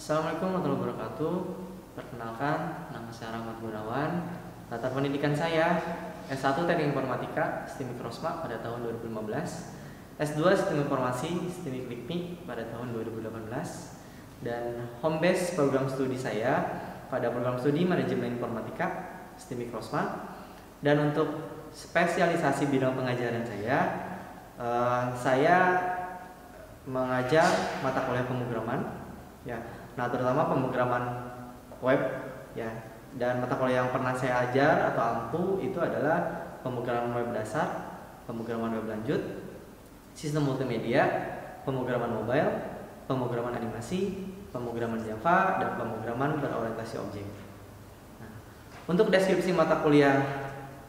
Assalamualaikum warahmatullahi wabarakatuh. Perkenalkan, nama saya Rahmat Gunawan. Latar pendidikan saya S1 Teknik Informatika Sistem Mikrosma pada tahun 2015, S2 Sistem Informasi Sistem Klikmik pada tahun 2018, dan home base program studi saya pada program studi Manajemen Informatika Sistem Mikrosma. Dan untuk spesialisasi bidang pengajaran saya mengajar mata kuliah pemrograman, ya. Nah, terutama pemrograman web, ya. Dan mata kuliah yang pernah saya ajar atau ampu itu adalah pemrograman web dasar, pemrograman web lanjut, sistem multimedia, pemrograman mobile, pemrograman animasi, pemrograman Java, dan pemrograman berorientasi objek. Nah, untuk deskripsi mata kuliah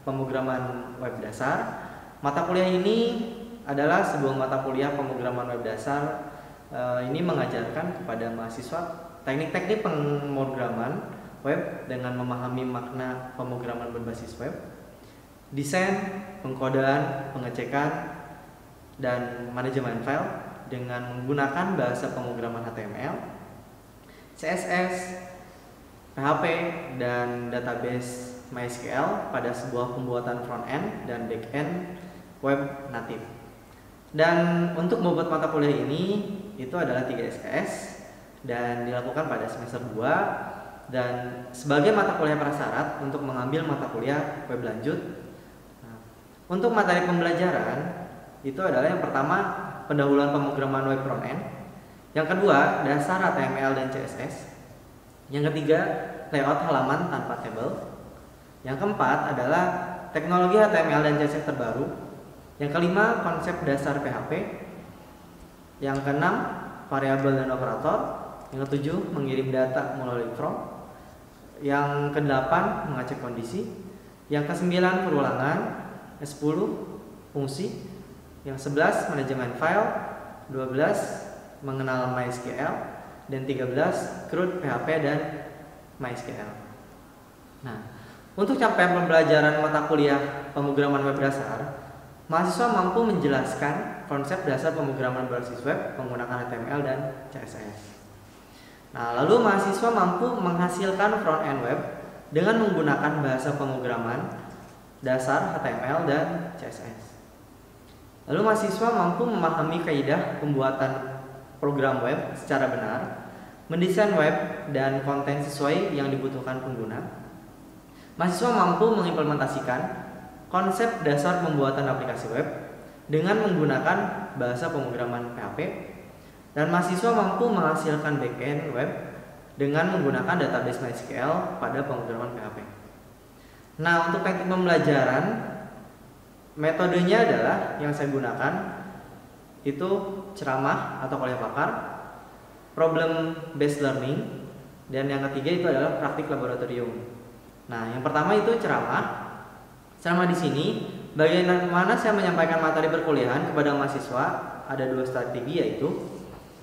pemrograman web dasar, mata kuliah ini adalah sebuah mata kuliah pemrograman web dasar. Ini mengajarkan kepada mahasiswa teknik-teknik pemrograman web dengan memahami makna pemrograman berbasis web, desain, pengkodaan, pengecekan, dan manajemen file dengan menggunakan bahasa pemrograman HTML, CSS, PHP, dan database MySQL pada sebuah pembuatan front-end dan back-end web natif. Dan untuk bobot mata kuliah ini itu adalah 3 SKS dan dilakukan pada semester 2 dan sebagai mata kuliah prasyarat untuk mengambil mata kuliah web lanjut. Nah, untuk materi pembelajaran itu adalah yang pertama pendahuluan pemrograman web front-end, yang kedua dasar HTML dan CSS, yang ketiga layout halaman tanpa tabel, yang keempat adalah teknologi HTML dan CSS terbaru, yang kelima konsep dasar PHP, yang keenam variabel dan operator, yang ketujuh mengirim data melalui from, yang kedelapan mengecek kondisi, yang kesembilan perulangan, yang 10 fungsi, yang 11 manajemen file, 12 mengenal MySQL, dan 13 CRUD, PHP, dan MySQL. Nah, untuk capaian pembelajaran mata kuliah pemrograman web dasar, mahasiswa mampu menjelaskan konsep dasar pemrograman berbasis web menggunakan HTML dan CSS. Nah, lalu mahasiswa mampu menghasilkan front-end web dengan menggunakan bahasa pemrograman dasar HTML dan CSS. Lalu mahasiswa mampu memahami kaidah pembuatan program web secara benar, mendesain web dan konten sesuai yang dibutuhkan pengguna. Mahasiswa mampu mengimplementasikan konsep dasar pembuatan aplikasi web dengan menggunakan bahasa pemrograman PHP, dan mahasiswa mampu menghasilkan backend web dengan menggunakan database MySQL pada pemrograman PHP. Nah, untuk teknik pembelajaran, metodenya adalah yang saya gunakan itu ceramah atau kuliah pakar, problem based learning, dan yang ketiga itu adalah praktik laboratorium. Nah, yang pertama itu ceramah. Ceramah di sini bagaimana saya menyampaikan materi perkuliahan kepada mahasiswa, ada 2 strategi, yaitu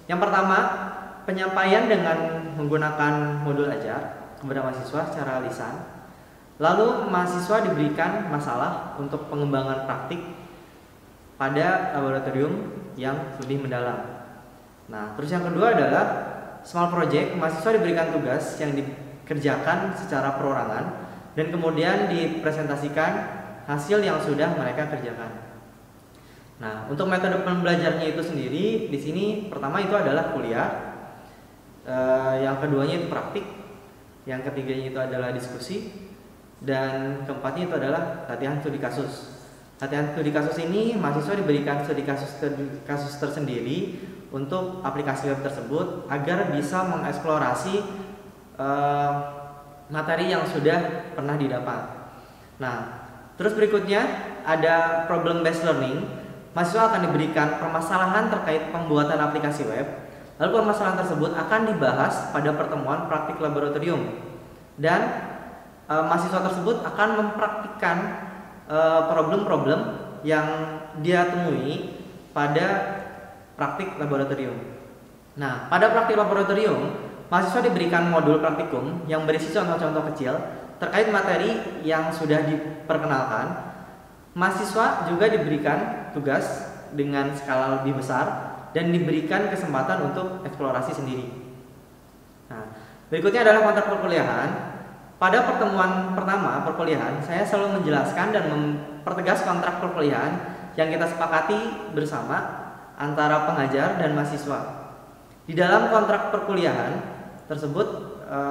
yang pertama penyampaian dengan menggunakan modul ajar kepada mahasiswa secara lisan. Lalu mahasiswa diberikan masalah untuk pengembangan praktik pada laboratorium yang lebih mendalam. Nah, terus yang kedua adalah small project. Mahasiswa diberikan tugas yang dikerjakan secara perorangan dan kemudian dipresentasikan hasil yang sudah mereka kerjakan. Nah, untuk metode pembelajarannya itu sendiri di sini pertama itu adalah kuliah, yang keduanya itu praktik, yang ketiganya itu adalah diskusi, dan keempatnya itu adalah latihan studi kasus. Latihan studi kasus ini mahasiswa diberikan studi kasus tersendiri untuk aplikasi web tersebut agar bisa mengeksplorasi materi yang sudah pernah didapat. Nah, terus berikutnya ada problem based learning. Mahasiswa akan diberikan permasalahan terkait pembuatan aplikasi web. Lalu permasalahan tersebut akan dibahas pada pertemuan praktik laboratorium. Dan mahasiswa tersebut akan mempraktikkan problem-problem yang dia temui pada praktik laboratorium. Nah, pada praktik laboratorium, mahasiswa diberikan modul praktikum yang berisi contoh-contoh kecil terkait materi yang sudah diperkenalkan. Mahasiswa juga diberikan tugas dengan skala lebih besar dan diberikan kesempatan untuk eksplorasi sendiri. Nah, berikutnya adalah kontrak perkuliahan. Pada pertemuan pertama perkuliahan, saya selalu menjelaskan dan mempertegas kontrak perkuliahan yang kita sepakati bersama antara pengajar dan mahasiswa. Di dalam kontrak perkuliahan tersebut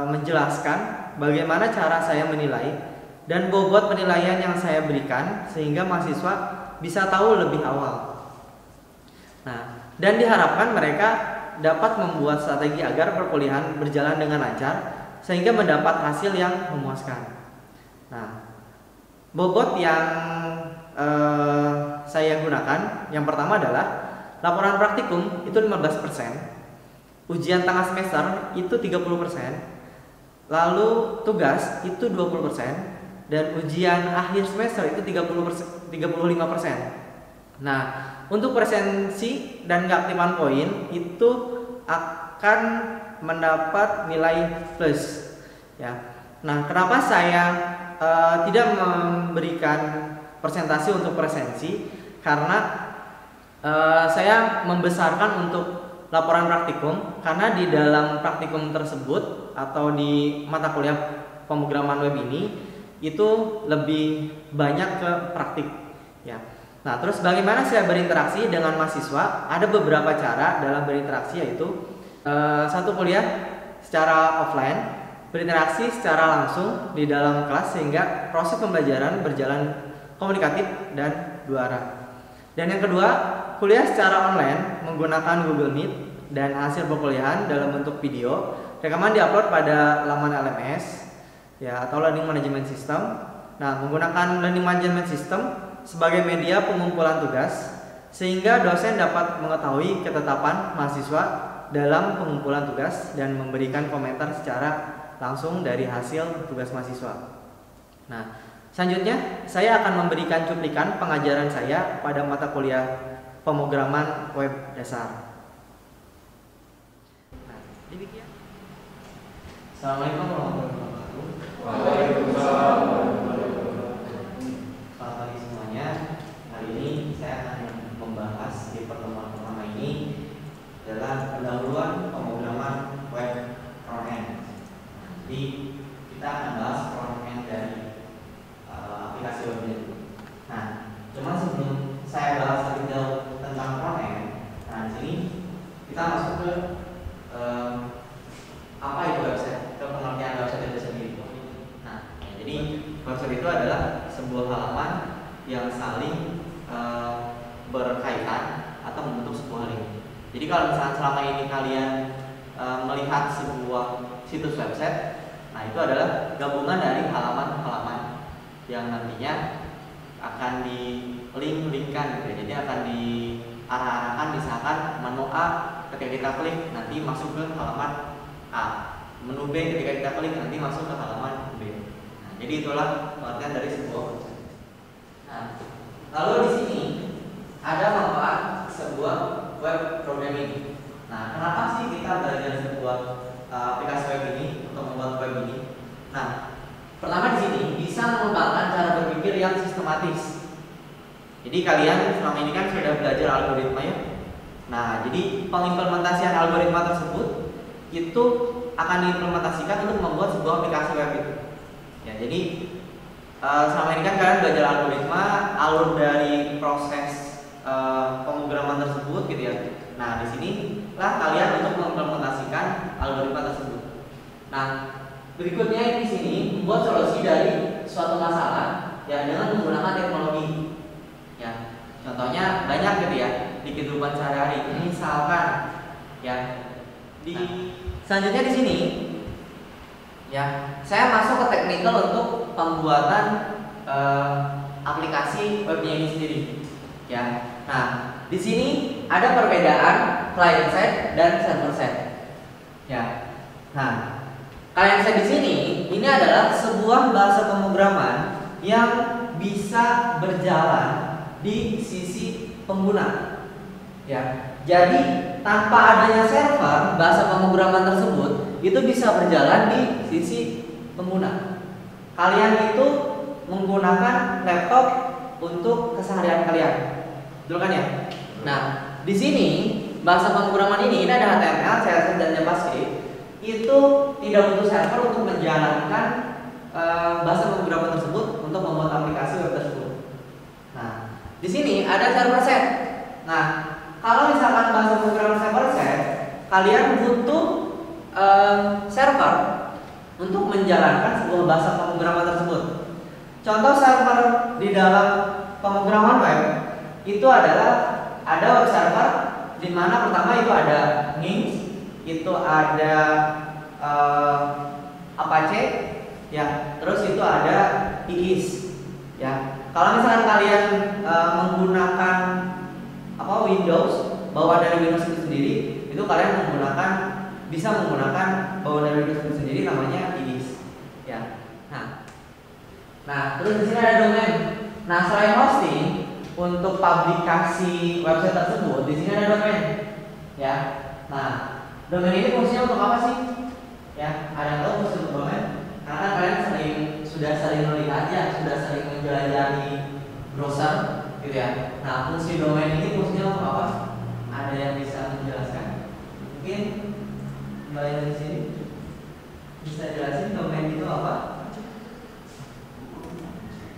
menjelaskan bagaimana cara saya menilai dan bobot penilaian yang saya berikan sehingga mahasiswa bisa tahu lebih awal. Nah, dan diharapkan mereka dapat membuat strategi agar perkuliahan berjalan dengan lancar sehingga mendapat hasil yang memuaskan. Nah, bobot yang saya gunakan yang pertama adalah laporan praktikum itu 15%, ujian tengah semester itu 30%, lalu tugas itu 20%, dan ujian akhir semester itu 35%. Nah, untuk presensi dan keaktifan poin itu akan mendapat nilai plus ya. Nah, kenapa saya tidak memberikan presentasi untuk presensi? Karena saya membesarkan untuk laporan praktikum, karena di dalam praktikum tersebut atau di mata kuliah pemrograman web ini itu lebih banyak ke praktik ya. Nah, terus bagaimana saya berinteraksi dengan mahasiswa? Ada beberapa cara dalam berinteraksi, yaitu satu, kuliah secara offline, berinteraksi secara langsung di dalam kelas sehingga proses pembelajaran berjalan komunikatif dan dua arah. Dan yang kedua, kuliah secara online menggunakan Google Meet dan hasil perkuliahan dalam bentuk video, rekaman diupload pada laman LMS ya, atau Learning Management System. Nah, menggunakan Learning Management System sebagai media pengumpulan tugas sehingga dosen dapat mengetahui ketetapan mahasiswa dalam pengumpulan tugas dan memberikan komentar secara langsung dari hasil tugas mahasiswa. Nah, selanjutnya saya akan memberikan cuplikan pengajaran saya pada mata kuliah pemrograman web dasar. Nah, demikian. Assalamualaikum warahmatullahi wabarakatuh. Waalaikumsalam. Selamat pagi semuanya. Hari ini saya akan membahas di pertemuan pertama ini adalah pendahuluan pemrograman web frontend. Jadi kita akan bahas frontend dari aplikasi web ini. Nah, cuman sebelum saya bahas lebih jauh tentang frontend, nah di sini kita masuk ke apa itu website, ke pengertian website itu sendiri. Nah, jadi website itu adalah sebuah halaman yang saling berkaitan atau membentuk sebuah link. Jadi kalau misalnya selama ini kalian melihat sebuah situs website, nah itu adalah gabungan dari halaman-halaman yang nantinya akan di link-linkkan gitu ya. Jadi akan diarah-arahkan, misalkan menu A ketika kita klik nanti masuk ke halaman A, menu B ketika kita klik nanti masuk ke halaman B. Nah, jadi itulah pengertian dari sebuah website. Nah, lalu di sini ada manfaat sebuah web programming. Nah, kenapa sih kita belajar sebuah aplikasi web ini untuk membuat web ini? Nah, pertama di sini bisa mengembangkan cara berpikir yang sistematis. Jadi kalian selama ini kan sudah belajar algoritma ya. Nah, jadi pengimplementasian algoritma tersebut itu akan diimplementasikan untuk membuat sebuah aplikasi web itu. Ya, jadi selama ini kan kalian belajar algoritma, alur dari proses pemrograman tersebut gitu ya. Nah, di sini lah kalian untuk mengimplementasikan algoritma tersebut. Nah, berikutnya di sini membuat solusi dari suatu masalah ya dengan menggunakan teknologi. Ya, contohnya banyak gitu ya di kehidupan sehari-hari. Misalkan ya selanjutnya di sini ya saya masuk ke technical untuk pembuatan aplikasi webnya ini sendiri. Ya, nah di sini ada perbedaan client side dan server side. Ya, nah client side di sini ini adalah sebuah bahasa pemrograman yang bisa berjalan di sisi pengguna. Ya, jadi tanpa adanya server, bahasa pemrograman tersebut itu bisa berjalan di sisi pengguna. Kalian itu menggunakan laptop untuk keseharian kalian, betul kan ya? Nah, di sini bahasa pemrograman ini ada HTML, CSS dan JavaScript. itu tidak butuh server untuk menjalankan bahasa pemrograman tersebut untuk membuat aplikasi web tersebut. Nah, di sini ada server set. Nah, kalau misalkan bahasa pemrograman server set, kalian butuh server untuk menjalankan sebuah bahasa pemrograman tersebut. Contoh server di dalam pemrograman web itu adalah ada web server di mana pertama itu ada Nginx, itu ada Apache, ya, terus itu ada IIS, ya. Kalau misalkan kalian menggunakan Windows, bawaan dari Windows itu sendiri, itu kalian bisa menggunakan bawaan dari Windows itu sendiri namanya IIS, ya. Nah, terus di sini ada domain. Nah, selain hosting untuk publikasi website tersebut, di sini ada domain, ya. Nah, domain ini fungsinya untuk apa sih? Ya, ada yang tahu fungsi untuk domain? Karena kalian sudah sering melihat ya, sudah sering menjelajahi browser, gitu ya. Nah, fungsi domain ini fungsinya untuk apa? Ada yang bisa menjelaskan? Mungkin Mbak yang di sini bisa jelasin domain itu apa?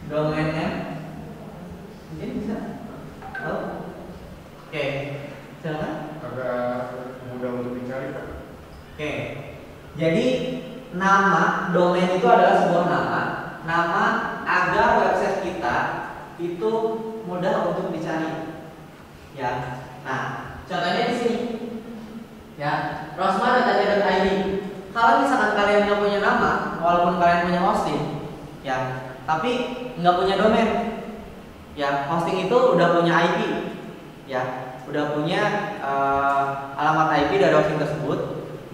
Domain name? Mungkin bisa? Tahu? Oke, silakan. Agak mudah untuk dicari, Pak. Oke, jadi nama domain itu adalah sebuah nama agar website kita itu mudah untuk dicari, ya. Nah, contohnya di sini, ya, rosma.id. Kalau misalkan kalian nggak punya nama, walaupun kalian punya hosting, ya, tapi nggak punya domain, ya, hosting itu udah punya IP, ya, udah punya alamat IP dari hosting tersebut.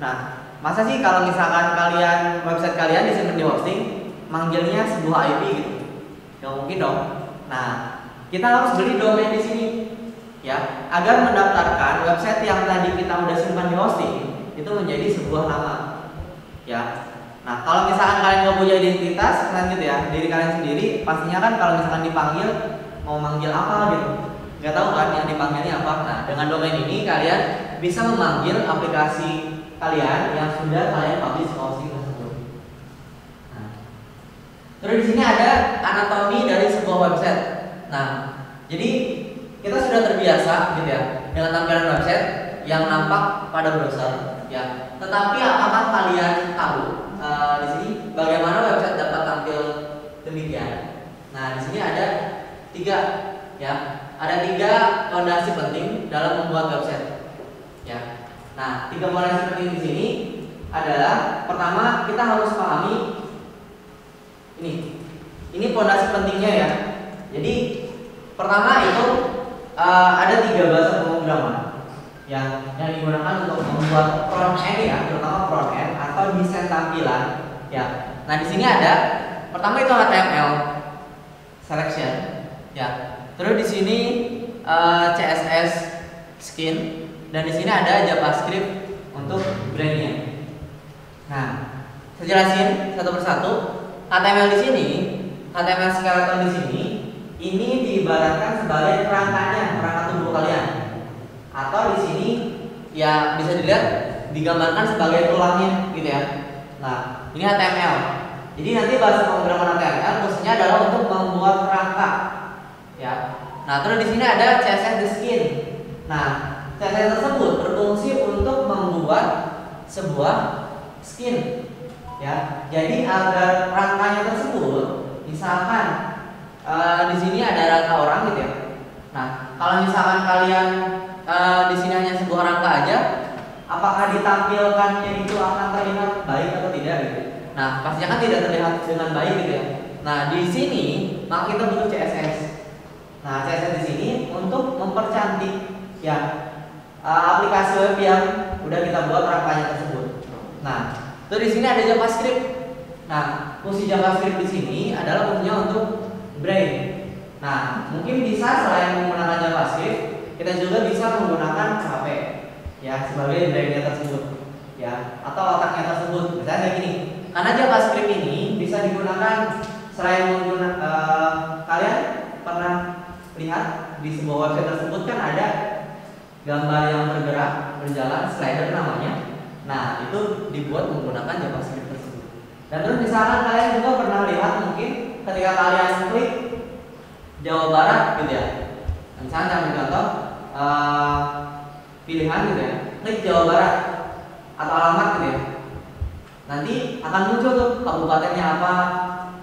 Nah, masa sih kalau misalkan website kalian disimpan di hosting, manggilnya sebuah IP gitu? Nggak mungkin dong. Nah, kita harus beli domain di sini, ya, agar mendaftarkan website yang tadi kita udah simpan di hosting itu menjadi sebuah nama, ya. Nah, kalau misalkan kalian nggak punya identitas, gitu ya, diri kalian sendiri, pastinya kan kalau misalkan dipanggil mau manggil apa gitu, nggak tahu kan yang dipanggilnya apa. Nah, dengan domain ini kalian bisa memanggil aplikasi kalian yang sudah kalian publish ke hosting tersebut. Nah, terus di sini ada anatomi dari sebuah website. Nah, jadi kita sudah terbiasa gitu ya dengan tampilan website yang nampak pada browser, ya. Tetapi apakah kalian tahu di sini bagaimana website dapat tampil demikian? Nah, di sini ada 3, ya. Ada 3 fondasi penting dalam membuat website, ya. Nah, 3 fondasi penting di sini adalah pertama kita harus pahami ini fondasi pentingnya ya. Jadi pertama itu ada 3 bahasa pemrograman yang digunakan untuk membuat front end ya, terutama front end atau desain tampilan, ya. Nah, di sini ada pertama itu HTML selection, ya. Terus di sini CSS skin, dan di sini ada JavaScript untuk brandnya. Nah, saya jelasin satu persatu. HTML di sini, HTML skeleton di sini, ini diibaratkan sebagai kerangka tubuh kalian, atau di sini ya bisa dilihat digambarkan sebagai tulangnya, gitu ya. Nah, ini HTML. Jadi nanti bahasa pemrograman HTML fungsinya adalah untuk membuat kerangka, ya. Nah, terus di sini ada CSS the skin. Nah, CSS tersebut berfungsi untuk membuat sebuah skin, ya. Jadi agar rangkanya tersebut, misalkan di sini ada rangka orang gitu ya. Nah, kalau misalkan kalian di sini hanya sebuah rangka aja, apakah ditampilkannya itu akan terlihat baik atau tidak gitu? Nah, pastinya kan tidak terlihat dengan baik gitu ya. Nah, di sini maka kita butuh CSS. Nah, CSS di sini untuk mempercantik ya aplikasi web yang udah kita buat rangkanya tersebut. Nah, terus di sini ada JavaScript. Nah, fungsi JavaScript di sini adalah fungsinya untuk brain. Nah, mungkin bisa selain menggunakan JavaScript, kita juga bisa menggunakan PHP ya sebagai brainnya tersebut, ya, atau otaknya tersebut. Misalnya kayak gini. Karena JavaScript ini bisa digunakan selain menggunakan kalian pernah lihat di sebuah website tersebut kan ada gambar yang bergerak berjalan, slider namanya. Nah, itu dibuat menggunakan JavaScript tersebut. Dan terus misalkan kalian juga pernah lihat mungkin ketika kalian klik Jawa Barat gitu ya. Misalnya ambil contoh pilihan gitu ya, klik Jawa Barat atau alamat gitu ya. Nanti akan muncul tuh kabupatennya apa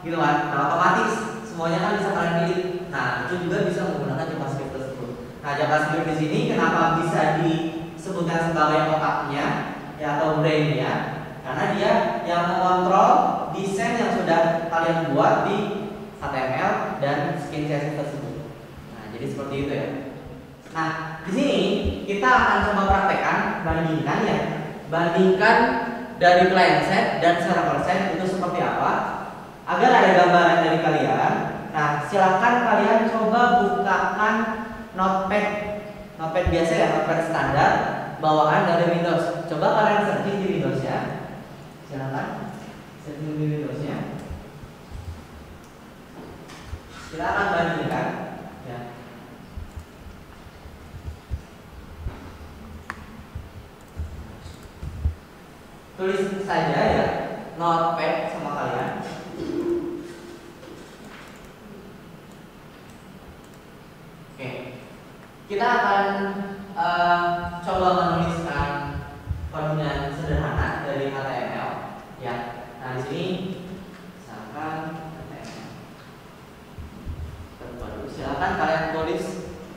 gitu kan. Nah, otomatis semuanya kan bisa kalian pilih. Nah, itu juga bisa menggunakan JavaScript tersebut. Nah, JavaScript di sini kenapa bisa disebutkan sebagai otaknya ya atau brain-nya? Karena dia yang mengontrol desain yang sudah kalian buat di HTML dan skin CSS tersebut. Nah, jadi seperti itu ya. Nah, di sini kita akan coba praktekkan, bandingkan dari client side dan server side itu seperti apa, agar ada gambaran dari kalian. Nah, silakan kalian coba bukakan notepad biasa ya, notepad standar bawaan dari Windows. Coba kalian searching di Windows ya. Silakan searching di Windows nya. Silakan bandingkan ya. Tulis saja ya notepad sama kalian. Oke, kita akan coba menuliskan kode sederhana dari HTML ya. Nah, di sini misalkan HTML. Silakan kalian tulis,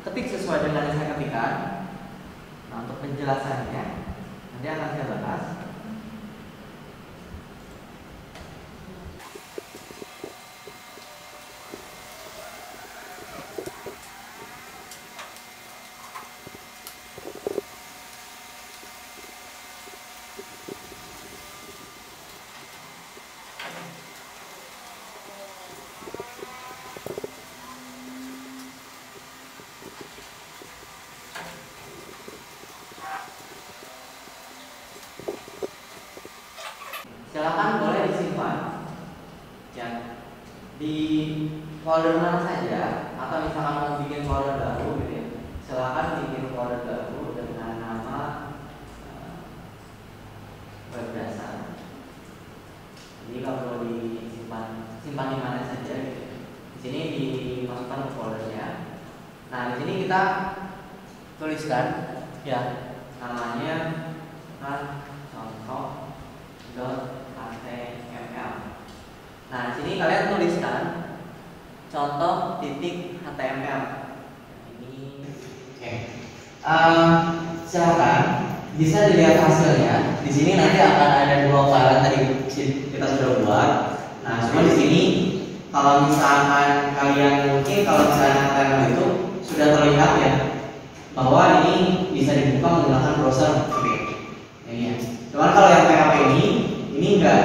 ketik sesuai dengan yang saya ketikkan. Nah, untuk penjelasannya nanti akan saya bahas. Silakan boleh disimpan ya di folder mana saja, atau misalkan mau bikin folder baru gitu ya, silakan bikin folder baru dengan nama web dasar. Jadi kalau disimpan di mana saja gitu ya. Di sini dimasukkan ke foldernya. Nah, di sini kita tuliskan ya namanya kan contoh.html. Nah, di sini kalian tuliskan contoh.html. Ini oke. Silakan bisa dilihat hasilnya. Di sini nanti akan ada dua file tadi kita sudah buat. Nah, cuma di sini kalau misalkan kalian mungkin kalau misalnya HTML itu sudah terlihat ya bahwa ini bisa dibuka menggunakan browser. Oke. Ini ya. Cuman kalau yang PHP ini enggak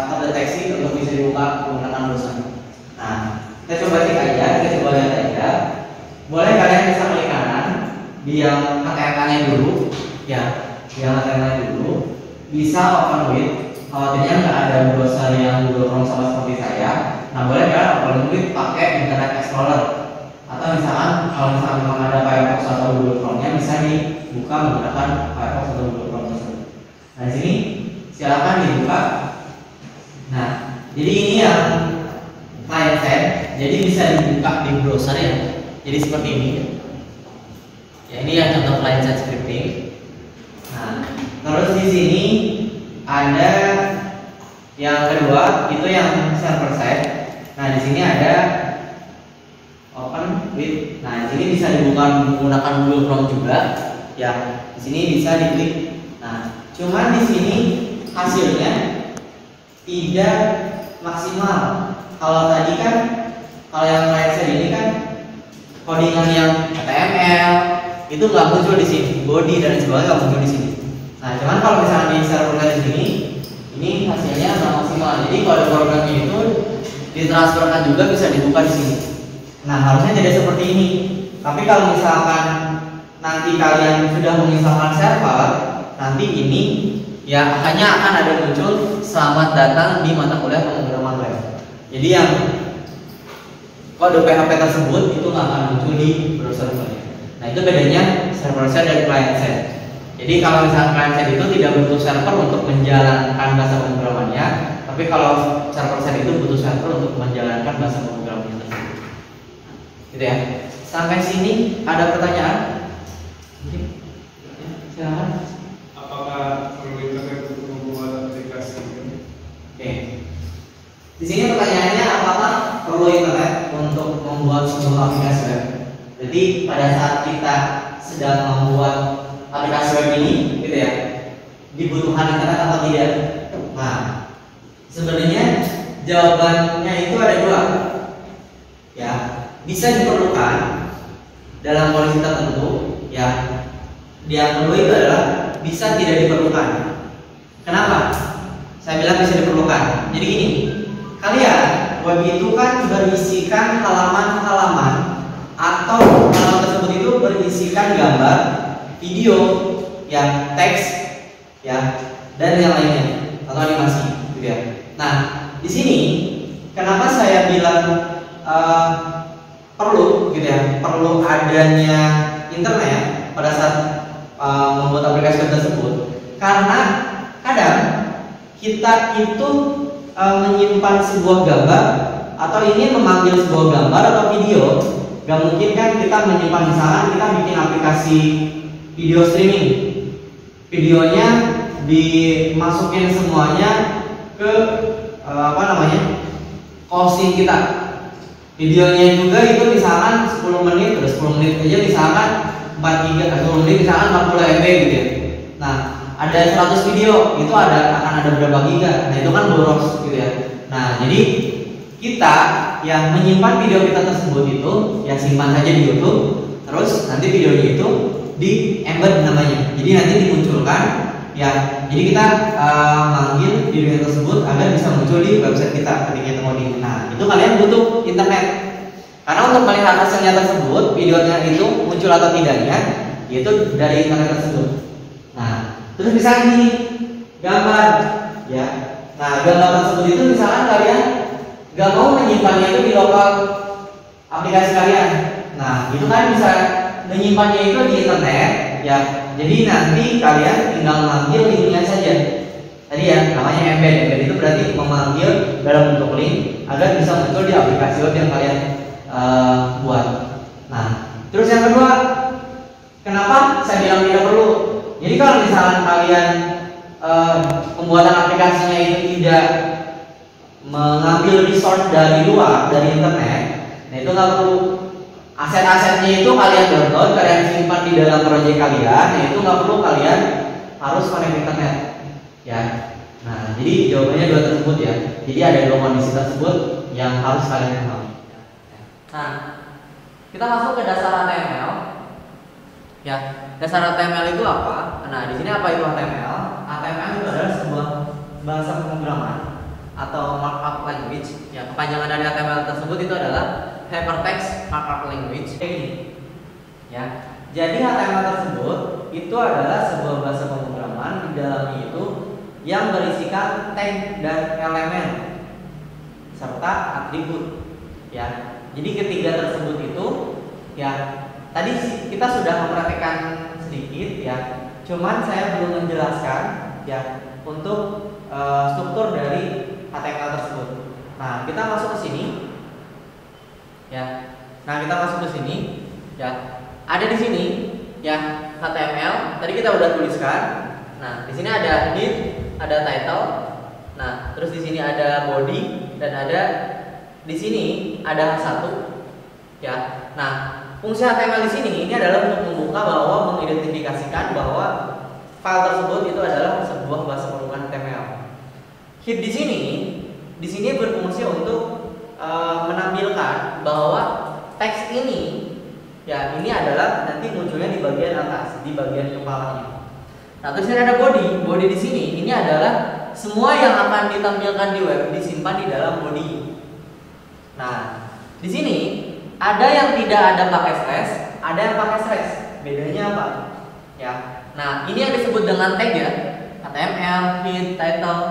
terdeteksi untuk bisa dibuka menggunakan browser. Nah, kita coba cek aja, kita coba lihat aja. Boleh kalian bisa klik kanan di yang HTML-nya dulu, ya, di yang HTML-nya dulu. Bisa open with, khawatirnya nggak ada browser yang Google Chrome sama seperti saya. Nah, boleh kalian open with pakai Internet Explorer. Atau misalkan kalau misalkan memang ada Firefox atau Google Chrome-nya bisa dibuka menggunakan Firefox atau Google Chrome tersebut. Nah, di sini silakan dibuka. Nah, jadi ini yang client side, jadi bisa dibuka di browser ya. Jadi seperti ini. Ya, ini yang contoh client side scripting. Nah, terus di sini ada yang kedua, itu yang server side. Nah, di sini ada open with. Nah, di sini bisa dibuka menggunakan Google Chrome juga. Ya, di sini bisa diklik. Nah, cuman di sini hasilnya tidak maksimal. Kalau tadi kan, kalau yang client side ini kan codingan yang HTML itu nggak muncul di sini, body dan sebagainya nggak muncul di sini. Nah, cuman kalau misalnya di server side di sini, ini hasilnya nggak maksimal. Jadi kalau programnya itu ditransferkan juga bisa dibuka di sini. Nah, harusnya tidak seperti ini. Tapi kalau misalkan nanti kalian sudah menginstalkan server, nanti ini ya hanya akan ada muncul selamat datang di mata kuliah pemrograman web. Jadi yang kode PHP tersebut itu nggak akan muncul di browser kalian. Nah, itu bedanya server side dan client side. Jadi kalau misalkan client side itu tidak butuh server untuk menjalankan bahasa pemrogramannya, tapi kalau server side itu butuh server untuk menjalankan bahasa pemrogramannya tersebut. Gitu ya. Sampai sini ada pertanyaan? Mungkin? Ya, silakan. Apakah perlu internet untuk membuat aplikasi ini? Oke. Di sini pertanyaannya apakah perlu internet untuk membuat sebuah aplikasi web? Jadi pada saat kita sedang membuat aplikasi web ini, gitu ya, dibutuhkan internet atau tidak? Nah, sebenarnya jawabannya itu ada dua, ya. Bisa diperlukan dalam kondisi tertentu, ya. Yang kedua itu adalah bisa tidak diperlukan. Kenapa? Saya bilang bisa diperlukan. Jadi gini, kalian web itu kan berisikan halaman-halaman atau halaman tersebut itu berisikan gambar, video, ya, teks, ya, dan yang lainnya atau animasi, gitu ya. Nah, di sini kenapa saya bilang perlu, gitu ya, perlu adanya internet pada saat membuat aplikasi web tersebut, karena kadang kita itu menyimpan sebuah gambar atau ini memanggil sebuah gambar atau video. Gak mungkin kan kita menyimpan, misalkan kita bikin aplikasi video streaming, videonya dimasukin semuanya ke hosting kita. Videonya juga itu misalkan 10 menit, terus 10 menit aja misalkan 4 GB, 10 menit misalkan 40 MB gitu ya. Nah, ada 100 video, itu akan ada berapa giga. Nah, itu kan boros gitu ya. Nah, jadi kita yang menyimpan video kita tersebut itu ya simpan saja di YouTube, terus nanti videonya itu di embed namanya. Jadi nanti dimunculkan ya. Jadi kita manggil video tersebut agar bisa muncul di website kita ketika kita mau di. Nah, itu kalian butuh internet. Karena untuk melihat hasilnya tersebut, videonya itu muncul atau tidaknya, yaitu dari internet tersebut. Nah, terus misalnya gini, gambar, ya. Nah, gambar tersebut itu misalkan kalian gak mau menyimpannya itu di lokal aplikasi kalian. Nah, itu kan bisa menyimpannya itu di internet, ya. Jadi nanti kalian tinggal memanggil linknya saja. Tadi ya, namanya embed. Embed itu berarti memanggil dalam bentuk link agar bisa muncul di aplikasi web yang kalian buat. Nah, terus yang kedua, kenapa saya bilang tidak perlu? Jadi kalau misalkan kalian pembuatan aplikasinya itu tidak mengambil resource dari luar, dari internet, nah itu nggak perlu. Aset-asetnya itu kalian download, kalian simpan di dalam proyek kalian, nah itu nggak perlu kalian harus connect internet, ya. Nah, jadi jawabannya dua tersebut ya. Jadi ada dua kondisi tersebut yang harus kalian pahami. Nah, kita masuk ke dasar HTML. Ya, dasar HTML itu apa? Nah, di sini apa itu HTML? HTML itu adalah sebuah bahasa pemrograman atau markup language. Ya, kepanjangan dari HTML tersebut itu adalah Hypertext Markup Language. Ya, jadi HTML tersebut itu adalah sebuah bahasa pemrograman di dalamnya itu yang berisikan tag dan elemen serta atribut. Ya, jadi ketiga tersebut itu, ya, tadi kita sudah mempraktikkan sedikit, ya. Cuman saya belum menjelaskan, ya, untuk struktur dari HTML tersebut. Nah, kita masuk ke sini. Ya. Nah, kita masuk ke sini, ya. Ada di sini, ya, HTML. Tadi kita udah tuliskan. Nah, di sini ada head, ada title. Nah, terus di sini ada body dan ada di sini ada satu. Ya. Nah, fungsi HTML di sini ini adalah untuk membuka bahwa mengidentifikasikan bahwa file tersebut itu adalah sebuah bahasa pemrograman HTML. Head di sini berfungsi untuk menampilkan bahwa teks ini, ya, ini adalah nanti munculnya di bagian atas, di bagian kepalanya. Nah, terus ini ada body. Body di sini ini adalah semua yang akan ditampilkan di web disimpan di dalam body. Nah, di sini ada yang tidak ada pakai slash, ada yang pakai slash. Bedanya apa? Ya. Nah, ini yang disebut dengan tag ya. HTML, head, title.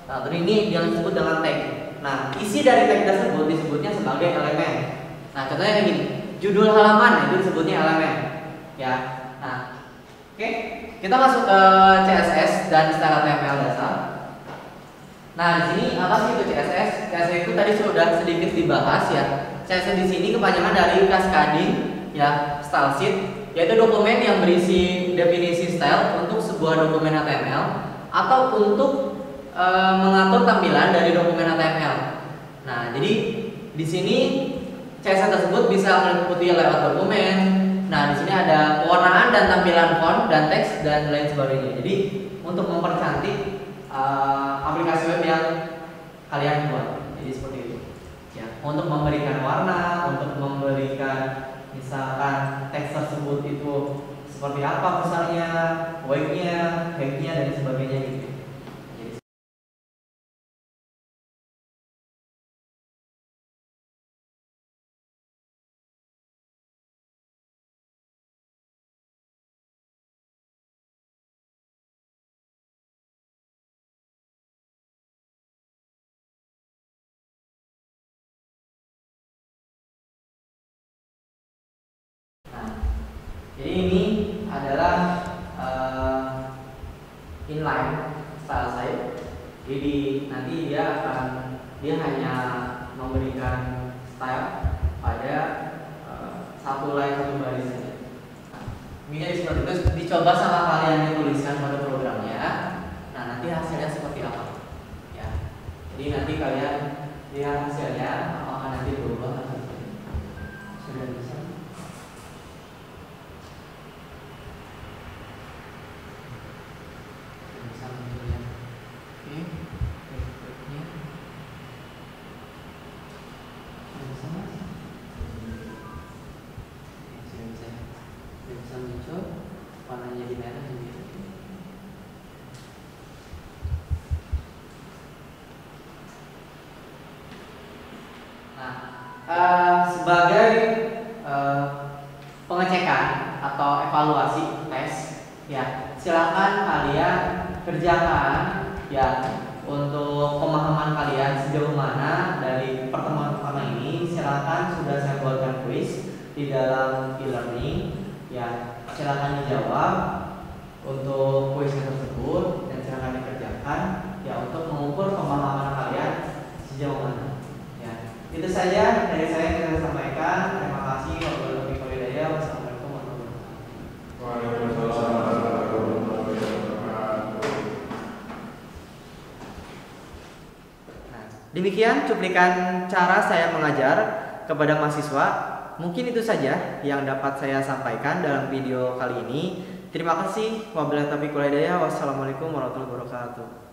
Nah, terus ini yang disebut dengan tag. Nah, isi dari tag tersebut disebutnya sebagai elemen. Nah, contohnya kayak gini. Judul halaman itu disebutnya elemen. Ya. Nah, oke. kita masuk ke CSS dan style HTML dasar. Nah, di sini apa sih itu CSS? CSS itu tadi sudah sedikit dibahas ya. CSS di sini kepanjangan dari cascading ya style sheet, yaitu dokumen yang berisi definisi style untuk sebuah dokumen HTML atau untuk mengatur tampilan dari dokumen HTML. Nah, jadi di sini CSS tersebut bisa meliputi layout dokumen. Nah, di sini ada pewarnaan dan tampilan font dan teks dan lain sebagainya. Jadi untuk mempercantik aplikasi web yang kalian buat. Jadi seperti itu. Ya, untuk memberikan warna, untuk memberikan misalkan teks tersebut itu seperti apa misalnya, weight-nya, height-nya dan sebagainya gitu. Jadi ini adalah inline style site. Jadi nanti dia hanya memberikan style pada satu line satu baris saja. Ini jadi seperti itu. Dicoba sama kalian dituliskan pada programnya. Nah, nanti hasilnya seperti apa? Ya. Jadi nanti kalian lihat hasilnya apakah nanti berubah atau tidak. Sudah bisa. Warnanya jadi merah sendiri. Nah, sebagai pengecekan atau evaluasi tes, ya silakan kalian kerjakan ya untuk pemahaman kalian sejauh mana dari pertemuan pertama ini. Silakan sudah saya buatkan kuis di dalam e-learning. Ya, silakan dijawab untuk kuisnya tersebut dan silakan dikerjakan ya untuk mengukur pemahaman kalian sejauh mana. Ya, itu saja dari saya yang saya sampaikan. Terima kasih. Wassalamualaikum warahmatullahi wabarakatuh. Waalaikumsalam warahmatullahi wabarakatuh. Nah, demikian cuplikan cara saya mengajar kepada mahasiswa. Mungkin itu saja yang dapat saya sampaikan dalam video kali ini. Terima kasih. Wabillahi taufiq wal hidayah. Wassalamualaikum warahmatullahi wabarakatuh.